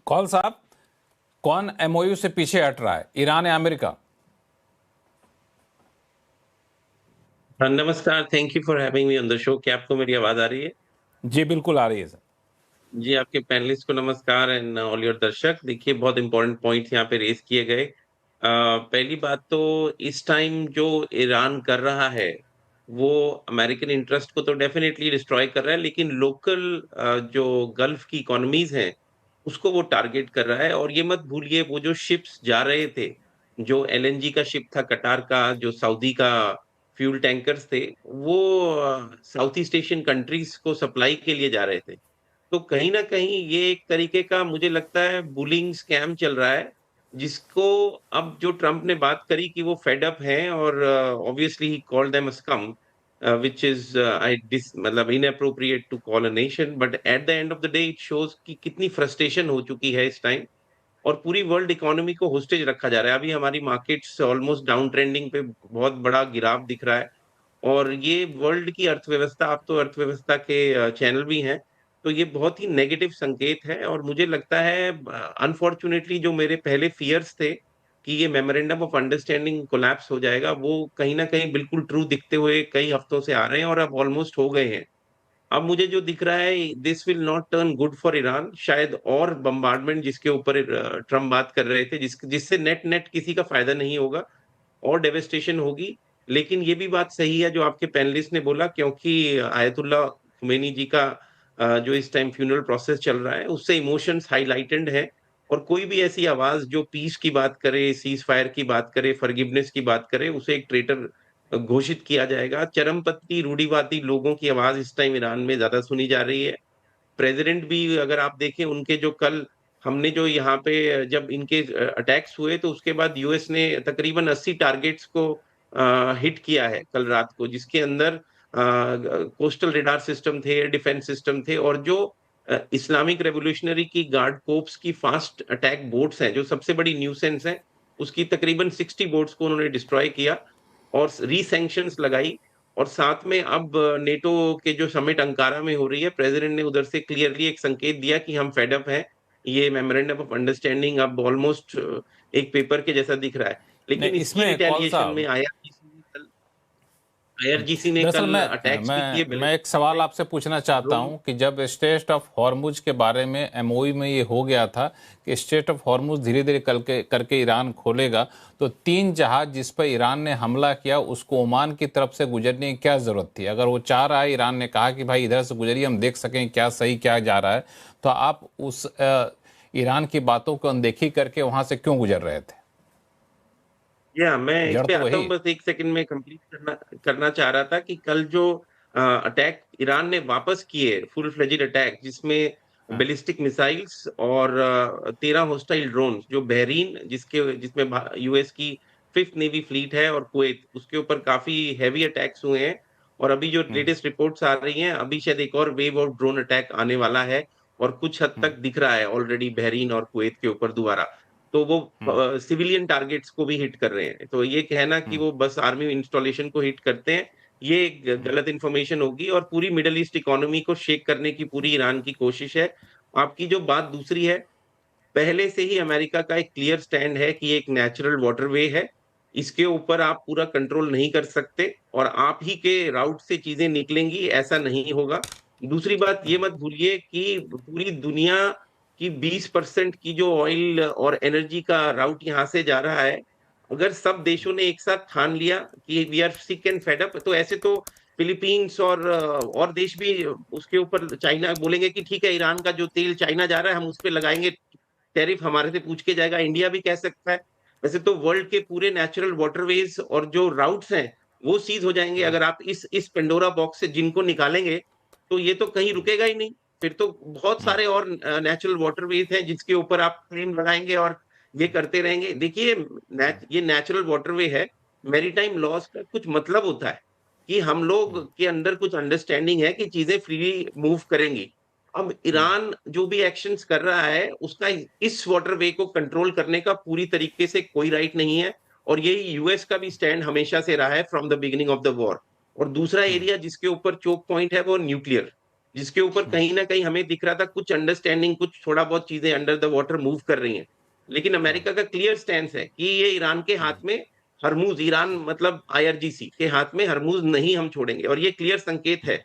कौल साहब, कौन एमओयू से पीछे हट रहा है, ईरान या अमेरिका? हाँ, नमस्कार। Thank you for having me on the show. क्या आपको मेरी आवाज़ आ रही है? जी बिल्कुल आ रही है सर। जी, आपके पैनलिस्ट को नमस्कार एंड ऑल योर दर्शक। देखिए, बहुत इम्पोर्टेंट पॉइंट्स यहाँ पे रेज़ किए गए। पहली बात तो इस टाइम जो ईरान कर रहा है, वो अमेरिकन इंटरेस्ट को तो डेफ़िनेटली डिस्ट्रॉय कर रहा है, लेकिन लोकल जो गल्फ़ की इकोनॉमीज़ हैं, उसको वो टारगेट कर रहा है। और ये मत भूलिए, वो जो शिप्स जा रहे थे, जो एलएनजी का शिप था कतार का, जो सऊदी का फ्यूल टैंकर्स थे, वो साउथ ईस्ट एशियन कंट्रीज़ को सप्लाई के लिए जा रहे थे। तो कहीं न कहीं ये एक तरीके का मुझे लगता है बुलिंग स्कैम चल रहा है, जिसको अब जो ट्रम्प ने बात करी कि वो फेड अप हैं और obviously he called them a scum, which is I this मतलब inappropriate to call a nation, but at the end of the day it shows कि कितनी फ्रस्ट्रेशन हो चुकी है इस टाइम और पूरी वर्ल्ड इकोनॉमी को होस्टेज रखा जा रहा है। अभी हमारी मार्केट्स ऑलमोस्ट डाउन ट्रेंडिंग पे बहुत बड़ा गिराव दिख रहा है। और ये वर्ल्ड की अर्थव्यवस्था, आप तो अर्थव्यवस्था के चैनल भी हैं, तो ये बहुत ही नेगेटिव संकेत है। और मुझे लगता है अनफॉर्च्यूनेटली जो मेरे पहले फियर्स थे कि ये मेमोरेंडम ऑफ अंडरस्टैंडिंग कोलैप्स हो जाएगा, वो कहीं न कहीं बिल्कुल ट्रू दिखते हुए कई हफ्तों से आ रहे हैं और अब ऑलमोस्ट हो गए हैं। अब मुझे जो दिख रहा है, this will not turn good for Iran, शायद और बम्बार्डमेंट जिसके ऊपर ट्रम्प बात कर रहे थे, जिससे नेट नेट किसी का फायदा नहीं होगा और डेवास्टेशन होगी। लेकिन ये भी बात सही है जो आपके पैनलिस्ट ने बोला, क्योंकि आयतुल्लाह खुमैनी जी का जो इस टाइम फ्यूनरल प्रोसेस चल रहा है, उससे इमोशंस हाइलाइटेड हैं। और कोई भी ऐसी आवाज़ जो पीस की बात करे, सीज़ फायर की बात करे, फॉरगिवनेस की बात करे, उसे एक ट्रेटर घोषित किया जाएगा। चरमपंथी, रूढ़िवादी लोगों की आवाज़ इस टाइम ईरान में ज़्यादा सुनी जा रही है। प्रेज़िडेंट भी अगर आप देखें, उनके जो कल हमने जो यहाँ पे जब इनके अटैक्स हुए, तो उसके बाद यूएस ने तकरीबन 80 टारगेट्स को हिट किया है कल रात को, जिसके अंदर कोस्टल रडार सिस्टम थे, एयर डिफेंस सिस्टम थे और जो इस्लामिक रेवोल्यूशनरी की गार्ड कोर्प्स की फास्ट अटैक बोट्स हैं, जो सबसे बड़ी न्यूसेंस हैं, उसकी तकरीबन 60 बोट्स को उन्होंने डिस्ट्रॉय किया और री-सैंक्शंस लगाई। और साथ में अब नेटो के जो समिट अंकारा में हो रही है, प्रेसिडेंट ने उधर से क्लियरली एक संकेत दिया कि हम फेड अप हैं। ये मेमोरेंडम ऑफ अंडरस्टैंडिंग अब ऑलमोस्ट एक पेपर के जैसा दिख रहा है। नहीं, लेकिन इसकी इसमें कौल रिटेलिएशन में साहब, आईआरजीसी ने दरअसल कल मैं अटैक्स भी किए, मैं मैं एक सवाल आपसे पूछना चाहता ड्रोन। हूं कि जब स्ट्रेट ऑफ हॉर्मुज के बारे में एमओयू में ये हो गया था कि स्ट्रेट ऑफ हॉर्मुज धीरे धीरे करके ईरान खोलेगा, तो 3 जहाज जिस पर ईरान ने हमला किया उसको ओमान की तरफ से गुजरने की क्या जरूरत थी? अगर वो चाह रहा है, ईरान ने कहा कि भाई इधर से गुजरिए, हम देख सकें क्या सही क्या जा रहा है, तो आप उस ईरान की बातों को अनदेखी करके वहां से क्यों गुजर रहे थे? या मैं इस जड़ पे तो आता वही हूँ, है। बस 1 सेकंड में कंप्लीट करना करना चाह रहा था कि कल जो अटैक ईरान ने वापस किए, फुल फ्लेजेड अटैक, जिसमें हाँ। बैलिस्टिक मिसाइल्स और 13 होस्टाइल ड्रोन्स, जो बहरीन जिसमें यूएस की 5th नेवी फ्लीट है और कुवैत, उसके ऊपर काफी हैवी अटैक्स हुए हैं। और अभी जो हम्म। लेटेस्ट रिपोर्ट्स आ रही हैं, अभी शायद एक और वेव ऑफ ड्रोन अटैक आने वाला है और कुछ हद हम्म। तक दिख रहा है ऑलरेडी बहरीन और कुवैत के ऊपर दोबारा। तो वो हम्म। सिविलियन टारगेट्स को भी हिट कर रहे हैं। तो ये कहना कि हम्म। वो बस आर्मी इंस्टॉलेशन को हिट करते हैं, ये हम्म। गलत इन्फॉर्मेशन होगी और पूरी मिडल ईस्ट इकोनॉमी को शेक करने की पूरी ईरान की कोशिश है। आपकी जो बात दूसरी है, पहले से ही अमेरिका का एक क्लियर स्टैंड है कि ये एक नेचुरल वाटरवे है। इसके ऊपर आप पूरा कंट्रोल नहीं कर सकते और आप ही के राउट से चीजें निकलेंगी, ऐसा नहीं होगा। दूसरी बात ये मत भूलिए कि पूरी दुनिया की 20% की जो ऑयल और एनर्जी का राउट यहाँ से जा रहा है, अगर सब देशों ने एक साथ ठान लिया कि we are sick and fed up, तो ऐसे तो फिलीपींस और देश भी उसके ऊपर, चाइना बोलेंगे कि ठीक है, ईरान का जो तेल चाइना जा रहा है हम उस पे लगाएंगे टैरिफ, हमारे से पूछ के जाएगा। इंडिया भी कह सकता है। वैसे तो वर्ल्ड के पूरे नेचुरल वाटरवेज और जो राउट्स हैं, वो सीज हो जाएंगे अगर आप इस पेंडोरा बॉक्स से जिनको निकालेंगे, तो ये तो कहीं रुकेगा ही नहीं। फिर तो बहुत हम्म। सारे और नेचुरल वाटरवेज हैं जिसके ऊपर आप क्लेम लगाएंगे और ये करते रहेंगे। देखिए, ये नेचुरल वाटरवे है, मैरीटाइम लॉज का कुछ मतलब होता है कि हम लोग के अंदर कुछ अंडरस्टैंडिंग है कि चीजें फ्रीली मूव करेंगी। अब ईरान जो भी एक्शंस कर रहा है, उसका इस वाटरवे को कंट्रोल करने का पूरी तरीके से कोई राइट नहीं है। और यही यूएस का भी स्टैंड हमेशा से रहा है from the beginning of the war. और दूसरा एरिया जिसके ऊपर चोक पॉइंट है, वो न्यूक्लियर। जिसके ऊपर कहीं न कहीं हमें दिख रहा था कुछ अंडरस्टैंडिंग, कुछ थोड़ा बहुत चीज़ें अंडर द वाटर मूव कर रही हैं। लेकिन अमेरिका का क्लियर स्टैंस है कि ये ईरान के हाथ में हरमुज़, ईरान मतलब आईआरजीसी के हाथ में हरमुज़ नहीं हम छोड़ेंगे, और ये क्लियर संकेत है।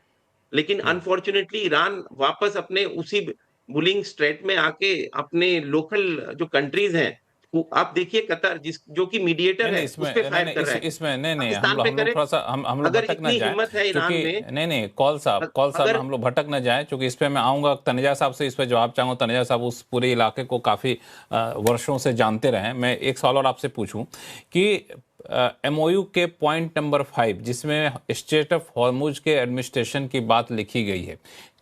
लेकिन अनफॉर्च्यूनेटली ईरान वापस अपने उसी बुलिंग स्ट्रेट में आके अपने लोकल जो कंट्रीज़ हैं, आप देखिए कतर जो कि मीडिएटर नहीं है, उस पे इसमें नहीं फायर नहीं कर इस रहा है। इसमें नहीं नहीं पाकिस्तान पे हम लोग करे, थोड़ा सा हम लोग अगर भटक ना इतनी जाएं, हिम्मत है ईरान क्योंकि में, नहीं कौल साहब अ कौल साहब अगर हम लोग भटक ना जाएं, क्योंकि इस पे मैं आऊंगा तनेजा साहब से, इस पे जवाब चाहूंगा। तनेजा साहब उस पूरे इलाके को काफ़ी वर्षों से जानते रहे हैं। मैं एक सवाल और आपसे पूछूं कि एमओयू के पॉइंट नंबर 5 जिसमें स्टेट ऑफ हॉर्मुज के एडमिनिस्ट्रेशन की बात लिखी गई है,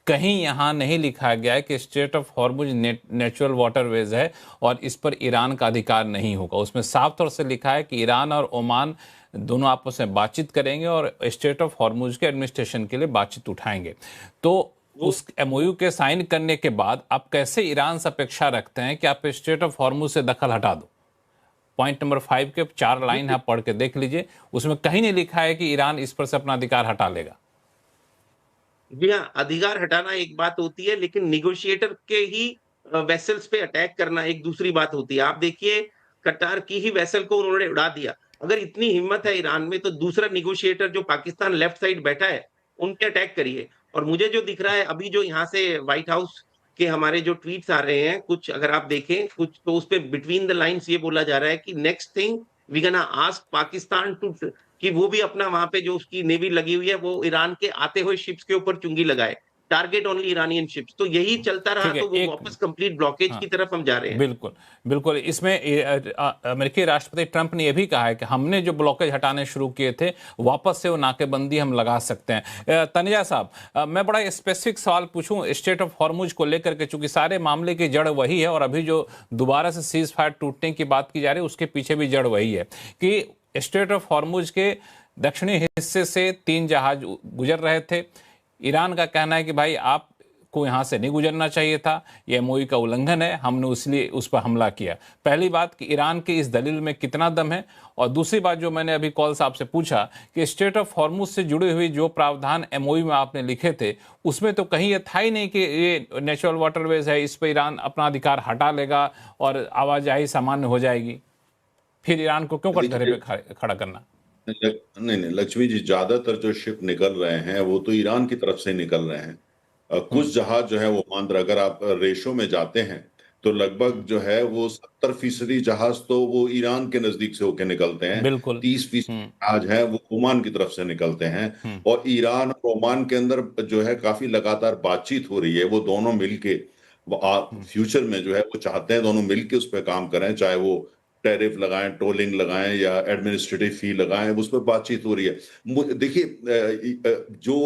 कहीं यहाँ नहीं लिखा गया है कि state of Hormuz natural waterways है और इस पर ईरान का अधिकार नहीं होगा। उसमें साफ तौर से लिखा है कि ईरान और ओमान दोनों आपस में बातचीत करेंगे और स्टेट ऑफ हॉर्मुज के एडमिनिस्ट्रेशन के लिए बातचीत उठाएंगे। तो वो उस एमओयू के साइन करने के बाद आप कैसे ईरान से अपेक्षा रखते हैं कि आप स्टेट ऑफ हॉर्मुज से दखल हटा दो? पॉइंट नंबर 5 के 4 लाइन आप पढ़ के देख लीजिए, उसमें कहीं नहीं लिखा है कि ईरान इस पर से अपना अधिकार हटा लेगा। जी हाँ, अधिकार हटाना एक बात होती है, लेकिन नेगोशिएटर के ही वेसल्स पे अटैक करना एक दूसरी बात होती है। आप देखिए, कतार की ही वेसल को उन्होंने उड़ा दिया। अगर इतनी हिम्मत है ईरान में, तो दूसरा नेगोशिएटर जो पाकिस्तान लेफ्ट साइड बैठा है, उन पे अटैक करिए। और मुझे जो दिख रहा है अभी, जो यहाँ से व्हाइट हाउस के हमारे जो ट्वीट्स आ रहे हैं, कुछ अगर आप देखें, कुछ तो उसपे बिटवीन द लाइन्स ये बोला जा रहा है कि next thing we gonna ask Pakistan too, कि वो भी अपना वहाँ पे जो उसकी नेवी लगी हुई है, वो ईरान के आते हुए शिप्स के ऊपर चुंगी लगाए। Target only Iranian ships. तो यही चलता रहा, ठीक है, तो वो एक वापस कंप्लीट ब्लॉकेज की हाँ तरफ हम जा रहे हैं। बिल्कुल बिल्कुल। इसमें अमेरिकी राष्ट्रपति ट्रंप ने यह भी कहा है कि हमने जो ब्लॉकेज हटाने शुरू किए थे, वापस से वो नाकेबंदी हम लगा सकते हैं। तनेजा साहब, मैं बड़ा स्पेसिफिक सवाल पूछूं स्टेट ऑफ हॉर्मुज को लेकर के, चूंकि सारे मामले की जड़ वही है और अभी जो दोबारा से सीज फायर टूटने की बात की जा रही है उसके पीछे भी जड़ वही है कि स्टेट ऑफ हॉर्मुज के दक्षिणी हिस्से से 3 जहाज गुजर रहे थे। ईरान का कहना है कि भाई आप को यहां से नहीं गुजरना चाहिए था, यह एमओयू का उल्लंघन है, हमने इसलिए उस पर हमला किया। पहली बात कि ईरान की इस दलील में कितना दम है, और दूसरी बात जो मैंने अभी कॉल साहब से पूछा कि स्टेट ऑफ हॉर्मुज से जुड़ी हुई जो प्रावधान एमओयू में आपने लिखे थे, उसमें तो कहीं ये था ही नहीं कि ये नेचुरल वाटरवेज है, इस पर ईरान अपना अधिकार हटा लेगा और आवाजाही सामान्य हो जाएगी। फिर ईरान को क्यों कटघरे देखिए, पे खड़ा करना? नहीं नहीं लक्ष्मी जी, ज्यादातर जो शिप निकल रहे हैं वो तो ईरान की तरफ से निकल रहे हैं। कुछ हम्म जहाज जो है वो मांद्र, अगर आप रेशो में जाते हैं तो लगभग हम्म, जो है वो 70% जहाज तो वो ईरान के नजदीक से होके निकलते हैं। बिल्कुल। 30% हम्म जहाज है वो ओमान की तरफ से निकलते हैं। हम्म और ईरान और ओमान के अंदर जो है काफी लगातार बातचीत हो रही है। वो दोनों मिलके हम्म फ्यूचर में जो है वो चाहते हैं दोनों मिलके उस पर काम करें, चाहे वो टैरिफ लगाएं, टोलिंग लगाएं या एडमिनिस्ट्रेटिव फी लगाएं, उस पर बातचीत हो रही है। देखिए, जो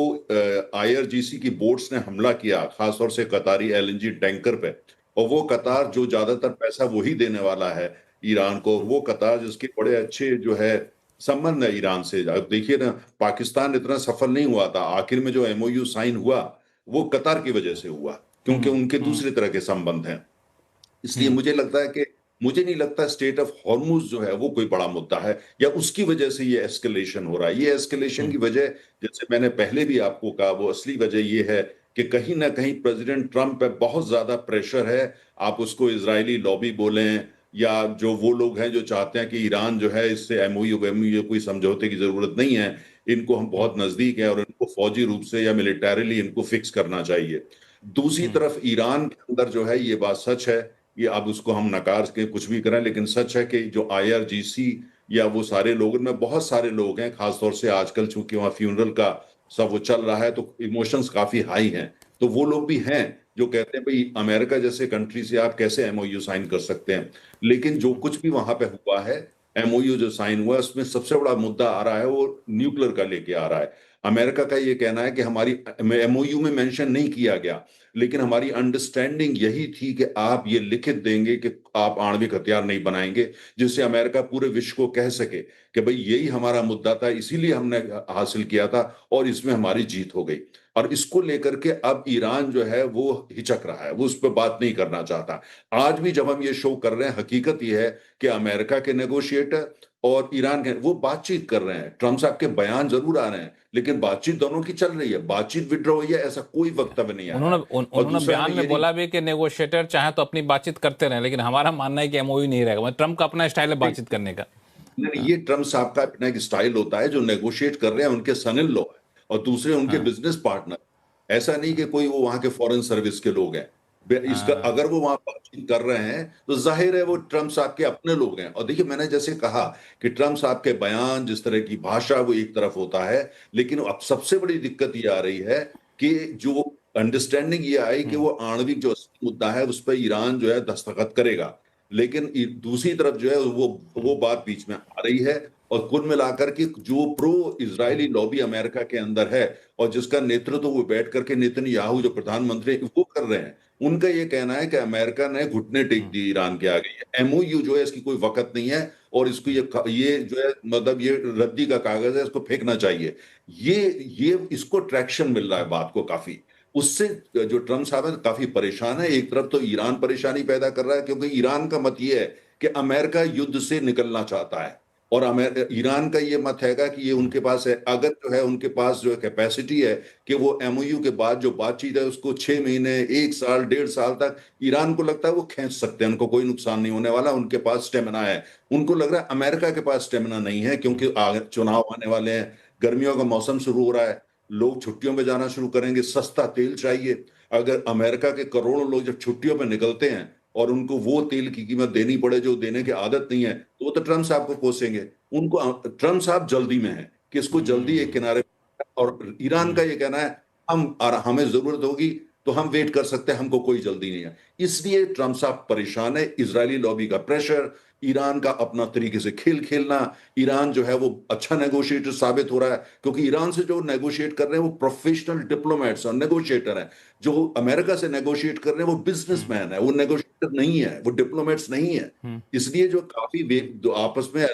आईआरजीसी की बोट्स ने हमला किया खासतौर से कतारी एलएनजी टैंकर पे, और वो कतार जो ज्यादातर पैसा वही देने वाला है ईरान को, वो कतार जिसके बड़े अच्छे जो है संबंध है ईरान से। अब देखिए ना, पाकिस्तान इतना सफल नहीं हुआ था, आखिर में जो एमओयू साइन हुआ वो कतार की वजह से हुआ, क्योंकि हम्म उनके हम्म दूसरे तरह के संबंध हैं। इसलिए हम्म मुझे लगता है कि मुझे नहीं लगता स्टेट ऑफ हॉर्मुज जो है वो कोई बड़ा मुद्दा है, या उसकी वजह से ये एस्केलेशन हो रहा है। ये एस्केलेशन हम्म की वजह, जैसे मैंने पहले भी आपको कहा, वो असली वजह ये है कि कहीं ना कहीं प्रेसिडेंट ट्रंप पे बहुत ज्यादा प्रेशर है। आप उसको इजरायली लॉबी बोलें, या जो वो लोग हैं जो चाहते हैं कि ईरान जो है इससे एमओयू वेमओयू कोई समझौते की जरूरत नहीं है, इनको हम हम्म बहुत नजदीक है और इनको फौजी रूप से या मिलिटरीली इनको फिक्स करना चाहिए। दूसरी हम्म तरफ ईरान के अंदर जो है ये बात सच है, ये अब उसको हम नकार के कुछ भी करें, लेकिन सच है कि जो आईआरजीसी या वो सारे लोग, में बहुत सारे लोग हैं, खासतौर से आजकल चूंकि वहाँ फ्यूनरल का सब वो चल रहा है तो इमोशंस काफी हाई हैं। तो वो लोग भी हैं जो कहते हैं भाई अमेरिका जैसे कंट्री से आप कैसे एमओयू साइन कर सकते हैं। लेकिन जो कुछ भी वहां पे हुआ है, एमओयू जो साइन हुआ है उसमें सबसे बड़ा मुद्दा आ रहा है वो न्यूक्लियर का लेके आ रहा है। अमेरिका का ये कहना है कि हमारी एमओयू में मेंशन नहीं किया गया, लेकिन हमारी अंडरस्टैंडिंग यही थी कि आप ये लिखित देंगे कि आप आणविक हथियार नहीं बनाएंगे, जिससे अमेरिका पूरे विश्व को कह सके कि भाई यही हमारा मुद्दा था, इसीलिए हमने हासिल किया था और इसमें हमारी जीत हो गई। और इसको लेकर के अब ईरान जो है वो हिचक रहा है, वो उस पर बात नहीं करना चाहता। आज भी जब हम ये शो कर रहे हैं, हकीकत ये है कि अमेरिका के नेगोशिएटर और ईरान के वो बातचीत कर रहे हैं। ट्रम्प साहब के बयान जरूर आ रहे हैं, लेकिन बातचीत दोनों की चल रही है। बातचीत विड्रॉ हुई है ऐसा कोई वक्तव्य नहीं आया है। और उन्होंने दूसरा बयान मैं में ये बोला भी कि नेगोशिएटर चाहे तो अपनी बातचीत करते रहे, लेकिन हमारा मानना है कि एमओयू नहीं रहेगा। मतलब ट्रम्प का अपना स्टाइल है नहीं, बातचीत करने का। नहीं, ये ट्रम्प साहब का अपना एक स्टाइल होता है। जो नेगोशिएट कर रहे हैं उनके सन इन लॉ है और दूसरे उनके हाँ बिजनेस पार्टनर। ऐसा नहीं कि कोई वो वहां के फॉरेन सर्विस के लोग हैं। इसका हाँ। अगर वो वहां बातचीत कर रहे हैं तो जाहिर है वो ट्रम्प साहब के अपने लोग हैं। और देखिए, मैंने जैसे कहा कि ट्रम्प साहब के बयान, जिस तरह की भाषा, वो एक तरफ होता है, लेकिन अब सबसे बड़ी दिक्कत ये आ रही है कि जो अंडरस्टैंडिंग ये आई कि वो आणविक जो मुद्दा है उस पर ईरान जो है दस्तखत करेगा, लेकिन दूसरी तरफ जो है वो बात बीच में आ रही है। और कुल मिलाकर के जो प्रो इजरायली लॉबी अमेरिका के अंदर है और जिसका नेतृत्व वो बैठ करके नेतन्याहू जो प्रधानमंत्री वो कर रहे हैं, उनका ये कहना है कि अमेरिका ने घुटने टेक दिए ईरान के आगे। एमओयू जो है इसकी कोई वक़्त नहीं है और इसको ये जो है मतलब ये रद्दी का कागज है, इसको फेंकना चाहिए। ये इसको ट्रैक्शन मिल रहा है बात को काफी। उससे जो ट्रम्प साहब है काफी परेशान है। एक तरफ तो ईरान परेशानी पैदा कर रहा है क्योंकि ईरान का मत ये है कि अमेरिका युद्ध से निकलना चाहता है और ईरान का ये मत हैगा कि ये उनके पास है, अगर जो है उनके पास जो है कैपेसिटी है कि वो एमओयू के बाद जो बातचीत है उसको 6 महीने, 1 साल, 1.5 साल तक ईरान को लगता है वो खींच सकते हैं, उनको कोई नुकसान नहीं होने वाला, उनके पास स्टेमिना है। उनको लग रहा है अमेरिका के पास स्टेमिना नहीं है क्योंकि आगे चुनाव आने वाले हैं, गर्मियों का मौसम शुरू हो रहा है, लोग छुट्टियों में जाना शुरू करेंगे, सस्ता तेल चाहिए। अगर अमेरिका के करोड़ों लोग जब छुट्टियों में निकलते हैं और उनको वो तेल की कीमत देनी पड़े जो देने की आदत नहीं है, तो वो तो ट्रम्प साहब को कोसेंगे। उनको ट्रम्प साहब जल्दी में है कि इसको जल्दी एक किनारे। और ईरान का ये कहना है हमें जरूरत होगी तो हम वेट कर सकते हैं, हमको कोई जल्दी नहीं है। इसलिए ट्रम्प साहब परेशान है। इजरायली लॉबी का प्रेशर, ईरान का अपना तरीके से खेल खेलना। ईरान जो है वो अच्छा नेगोशिएटर साबित हो रहा है क्योंकि ईरान से जो नेगोशिएट कर रहे हैं वो प्रोफेशनल डिप्लोमेट्स और नेगोशिएटर हैं। जो अमेरिका से नेगोशिएट कर रहे हैं वो बिजनेसमैन है, वो नेगोशिएटर नहीं है, वो डिप्लोमेट्स नहीं है। इसलिए जो काफी आपस में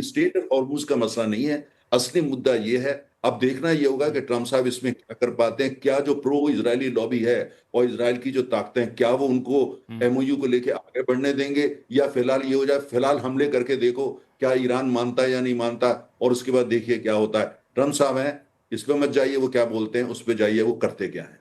स्टेट ऑफ हॉर्मुज का मसला नहीं है, असली मुद्दा ये है। अब देखना ये होगा कि ट्रम्प साहब इसमें क्या कर पाते हैं, क्या जो प्रो इजरायली लॉबी है और इजराइल की जो ताकतें हैं, क्या वो उनको एमओयू को लेके आगे बढ़ने देंगे, या फिलहाल ये हो जाए फिलहाल हमले करके देखो क्या ईरान मानता है या नहीं मानता, और उसके बाद देखिए क्या होता है। ट्रम्प साहब हैं, इस पे मत जाइए वो क्या बोलते हैं, उस पे जाइए वो करते क्या है।